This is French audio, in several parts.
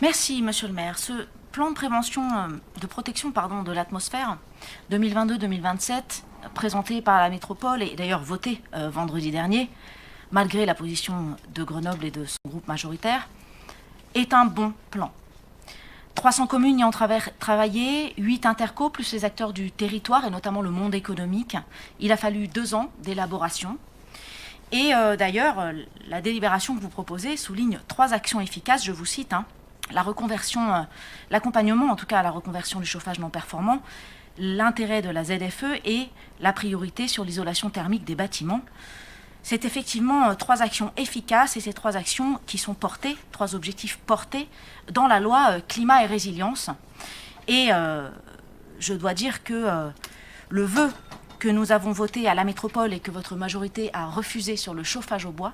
Merci, monsieur le maire. Ce plan de prévention, de protection de l'atmosphère 2022-2027, présenté par la métropole et d'ailleurs voté vendredi dernier, malgré la position de Grenoble et de son groupe majoritaire, est un bon plan. 300 communes y ont travaillé, 8 intercos, plus les acteurs du territoire et notamment le monde économique. Il a fallu 2 ans d'élaboration. Et d'ailleurs, la délibération que vous proposez souligne 3 actions efficaces, je vous cite, la reconversion, l'accompagnement en tout cas à la reconversion du chauffage non performant, l'intérêt de la ZFE et la priorité sur l'isolation thermique des bâtiments. C'est effectivement 3 actions efficaces et ces 3 actions qui sont portées, 3 objectifs portés dans la loi climat et résilience. Et je dois dire que le vœu que nous avons voté à la métropole et que votre majorité a refusé sur le chauffage au bois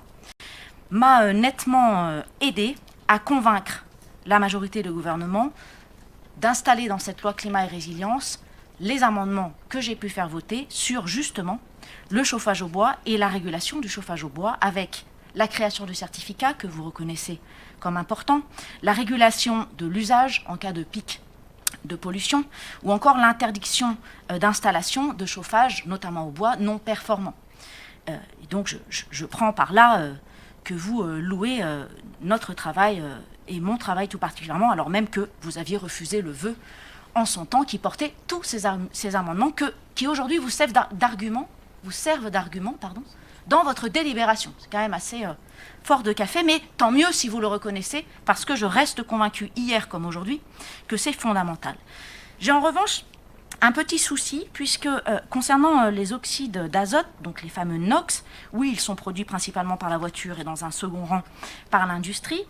m'a nettement aidé à convaincre la majorité du gouvernement d'installer dans cette loi climat et résilience les amendements que j'ai pu faire voter sur justement le chauffage au bois et la régulation du chauffage au bois avec la création de certificats que vous reconnaissez comme important, la régulation de l'usage en cas de pic de pollution ou encore l'interdiction d'installation de chauffage, notamment au bois, non performant. Et donc je prends par là que vous louez notre travail et mon travail tout particulièrement, alors même que vous aviez refusé le vœu en son temps qui portait tous ces amendements qui aujourd'hui vous servent d'argument dans votre délibération. C'est quand même assez fort de café, mais tant mieux si vous le reconnaissez, parce que je reste convaincue, hier comme aujourd'hui, que c'est fondamental. J'ai en revanche un petit souci, puisque concernant les oxydes d'azote, donc les fameux NOx, oui, ils sont produits principalement par la voiture et dans un second rang par l'industrie,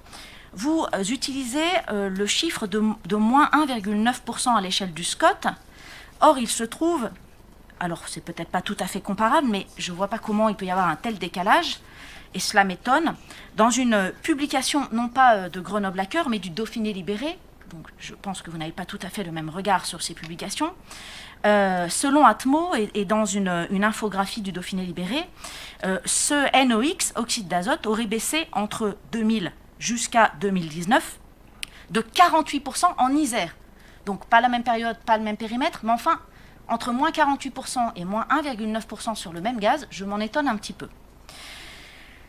vous utilisez le chiffre de moins 1,9% à l'échelle du SCOT. Or, il se trouve, alors c'est peut-être pas tout à fait comparable, mais je ne vois pas comment il peut y avoir un tel décalage, et cela m'étonne, dans une publication non pas de Grenoble à cœur, mais du Dauphiné libéré, donc je pense que vous n'avez pas tout à fait le même regard sur ces publications. Selon Atmo et dans une infographie du Dauphiné libéré, ce NOx, oxyde d'azote, aurait baissé entre 2000 jusqu'à 2019 de 48% en Isère. Donc pas la même période, pas le même périmètre, mais enfin, entre moins 48% et moins 1,9% sur le même gaz, je m'en étonne un petit peu.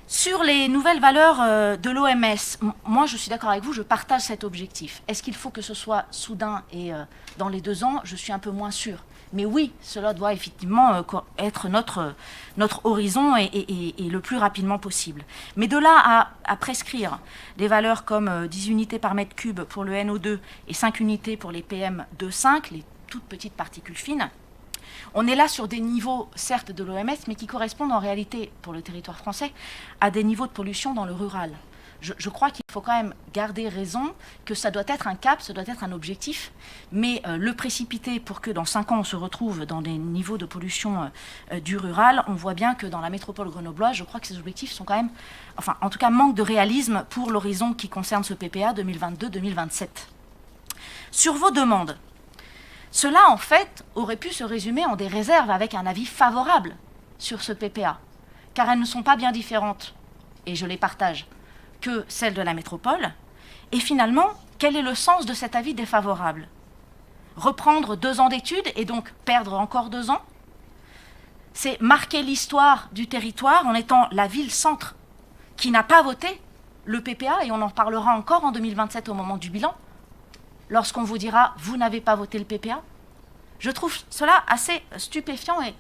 Sur les nouvelles valeurs de l'OMS, moi je suis d'accord avec vous, je partage cet objectif. Est-ce qu'il faut que ce soit soudain et dans les 2 ans? Je suis un peu moins sûre. Mais oui, cela doit effectivement être notre horizon et le plus rapidement possible. Mais de là à prescrire des valeurs comme 10 unités par mètre cube pour le NO2 et 5 unités pour les PM2,5, les toutes petites particules fines, on est là sur des niveaux, certes de l'OMS, mais qui correspondent en réalité, pour le territoire français, à des niveaux de pollution dans le rural. Je crois qu'il faut quand même garder raison, que ça doit être un cap, ça doit être un objectif, mais le précipiter pour que dans 5 ans on se retrouve dans des niveaux de pollution du rural, on voit bien que dans la métropole grenobloise, je crois que ces objectifs sont quand même, enfin en tout cas manque de réalisme pour l'horizon qui concerne ce PPA 2022-2027. Sur vos demandes, cela en fait aurait pu se résumer en des réserves avec un avis favorable sur ce PPA, car elles ne sont pas bien différentes, et je les partage, que celle de la métropole. Et finalement, quel est le sens de cet avis défavorable? Reprendre 2 ans d'études et donc perdre encore 2 ans? C'est marquer l'histoire du territoire en étant la ville-centre qui n'a pas voté le PPA, et on en parlera encore en 2027 au moment du bilan, lorsqu'on vous dira « vous n'avez pas voté le PPA ». Je trouve cela assez stupéfiant et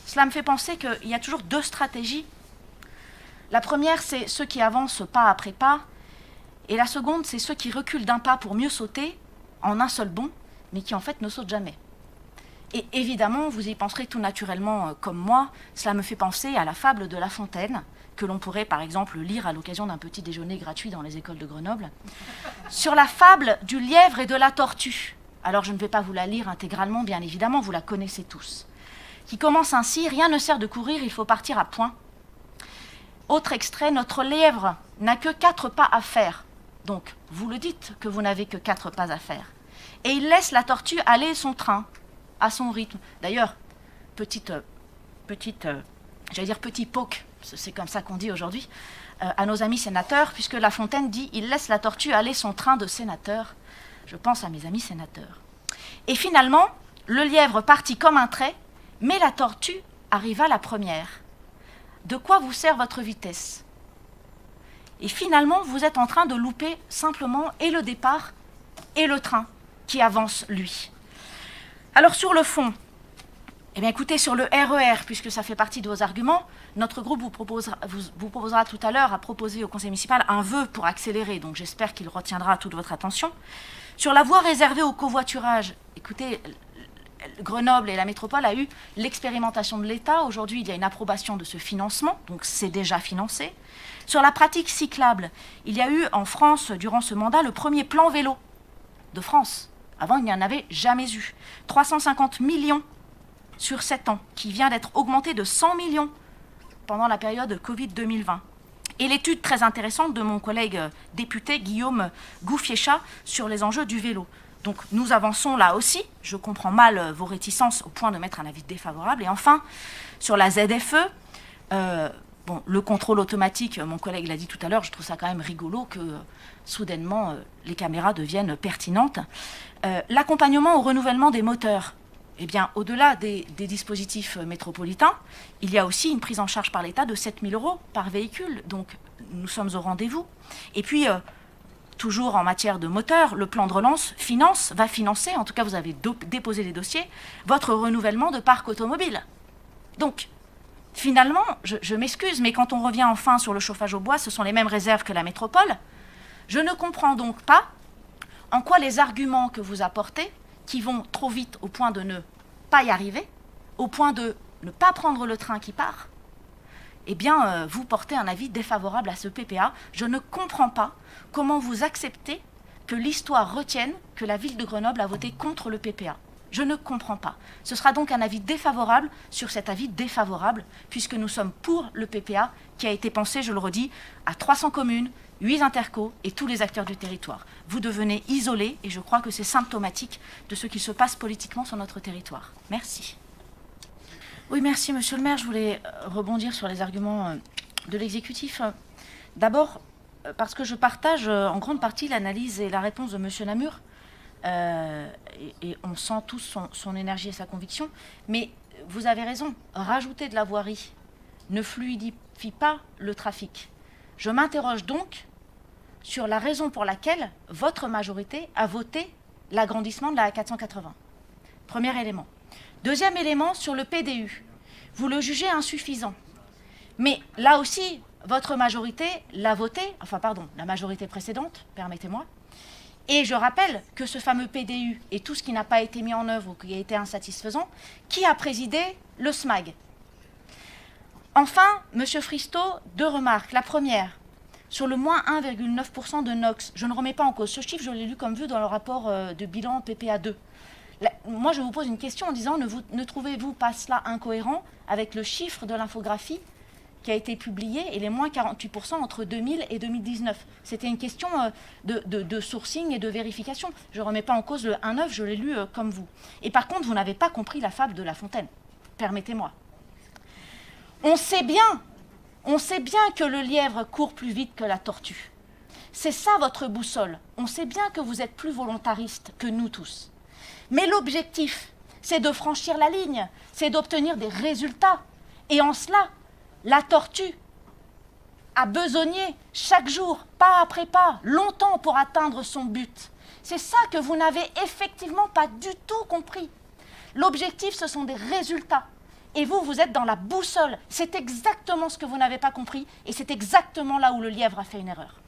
cela me fait penser qu'il y a toujours 2 stratégies. La première, c'est ceux qui avancent pas après pas, et la seconde, c'est ceux qui reculent d'un pas pour mieux sauter en un seul bond, mais qui en fait ne sautent jamais. Et évidemment, vous y penserez tout naturellement comme moi, cela me fait penser à la fable de La Fontaine, que l'on pourrait par exemple lire à l'occasion d'un petit déjeuner gratuit dans les écoles de Grenoble, sur la fable du lièvre et de la tortue. Alors je ne vais pas vous la lire intégralement, bien évidemment, vous la connaissez tous. Qui commence ainsi: rien ne sert de courir, il faut partir à point. Autre extrait: notre lièvre n'a que 4 pas à faire. Donc, vous le dites que vous n'avez que 4 pas à faire. Et il laisse la tortue aller son train, à son rythme. D'ailleurs, petit poke, c'est comme ça qu'on dit aujourd'hui, à nos amis sénateurs, puisque La Fontaine dit « Il laisse la tortue aller son train de sénateur ». Je pense à mes amis sénateurs. Et finalement, le lièvre partit comme un trait, mais la tortue arriva la première. De quoi vous sert votre vitesse? Et finalement, vous êtes en train de louper simplement et le départ et le train qui avance, lui. Alors sur le fond, eh bien écoutez, sur le RER, puisque ça fait partie de vos arguments, notre groupe vous proposera tout à l'heure à proposer au conseil municipal un vœu pour accélérer, donc j'espère qu'il retiendra toute votre attention. Sur la voie réservée au covoiturage, écoutez, Grenoble et la métropole a eu l'expérimentation de l'État. Aujourd'hui, il y a une approbation de ce financement, donc c'est déjà financé. Sur la pratique cyclable, il y a eu en France, durant ce mandat, le premier plan vélo de France. Avant, il n'y en avait jamais eu. 350 millions sur 7 ans, qui vient d'être augmenté de 100 millions pendant la période Covid 2020. Et l'étude très intéressante de mon collègue député Guillaume Gouffiéchat sur les enjeux du vélo. Donc nous avançons là aussi. Je comprends mal vos réticences au point de mettre un avis défavorable. Et enfin, sur la ZFE, bon, le contrôle automatique, mon collègue l'a dit tout à l'heure, je trouve ça quand même rigolo que soudainement les caméras deviennent pertinentes. L'accompagnement au renouvellement des moteurs. Eh bien, au-delà des dispositifs métropolitains, il y a aussi une prise en charge par l'État de 7 000 € par véhicule. Donc, nous sommes au rendez-vous. Et puis, toujours en matière de moteur, le plan de relance va financer, en tout cas vous avez déposé les dossiers, votre renouvellement de parc automobile. Donc, finalement, je m'excuse, mais quand on revient enfin sur le chauffage au bois, ce sont les mêmes réserves que la métropole. Je ne comprends donc pas en quoi les arguments que vous apportez, qui vont trop vite au point de ne pas y arriver, au point de ne pas prendre le train qui part, eh bien, vous portez un avis défavorable à ce PPA. Je ne comprends pas comment vous acceptez que l'histoire retienne que la ville de Grenoble a voté contre le PPA. Je ne comprends pas. Ce sera donc un avis défavorable sur cet avis défavorable, puisque nous sommes pour le PPA qui a été pensé, je le redis, à 300 communes, 8 intercos et tous les acteurs du territoire. Vous devenez isolés et je crois que c'est symptomatique de ce qui se passe politiquement sur notre territoire. Merci. Oui, merci, monsieur le maire. Je voulais rebondir sur les arguments de l'exécutif. D'abord, parce que je partage en grande partie l'analyse et la réponse de monsieur Namur. Et on sent tous son énergie et sa conviction. Mais vous avez raison, rajouter de la voirie ne fluidifie pas le trafic. Je m'interroge donc sur la raison pour laquelle votre majorité a voté l'agrandissement de la A480. Premier élément. Deuxième élément, sur le PDU. Vous le jugez insuffisant. Mais là aussi, votre majorité l'a voté, la majorité précédente, permettez-moi. Et je rappelle que ce fameux PDU et tout ce qui n'a pas été mis en œuvre ou qui a été insatisfaisant, qui a présidé le SMAG. Enfin, M. Fristo, 2 remarques. La première, sur le moins 1,9% de NOx, je ne remets pas en cause ce chiffre, je l'ai lu comme vu dans le rapport de bilan PPA2. Moi, je vous pose une question en disant, ne trouvez-vous pas cela incohérent avec le chiffre de l'infographie qui a été publié et les moins 48% entre 2000 et 2019? C'était une question de sourcing et de vérification. Je ne remets pas en cause le 1,9, je l'ai lu comme vous. Et par contre, vous n'avez pas compris la fable de La Fontaine. Permettez-moi. On sait bien que le lièvre court plus vite que la tortue. C'est ça votre boussole. On sait bien que vous êtes plus volontariste que nous tous. Mais l'objectif, c'est de franchir la ligne, c'est d'obtenir des résultats. Et en cela, la tortue a besogné chaque jour, pas après pas, longtemps pour atteindre son but. C'est ça que vous n'avez effectivement pas du tout compris. L'objectif, ce sont des résultats. Et vous, vous êtes dans la boussole. C'est exactement ce que vous n'avez pas compris et c'est exactement là où le lièvre a fait une erreur.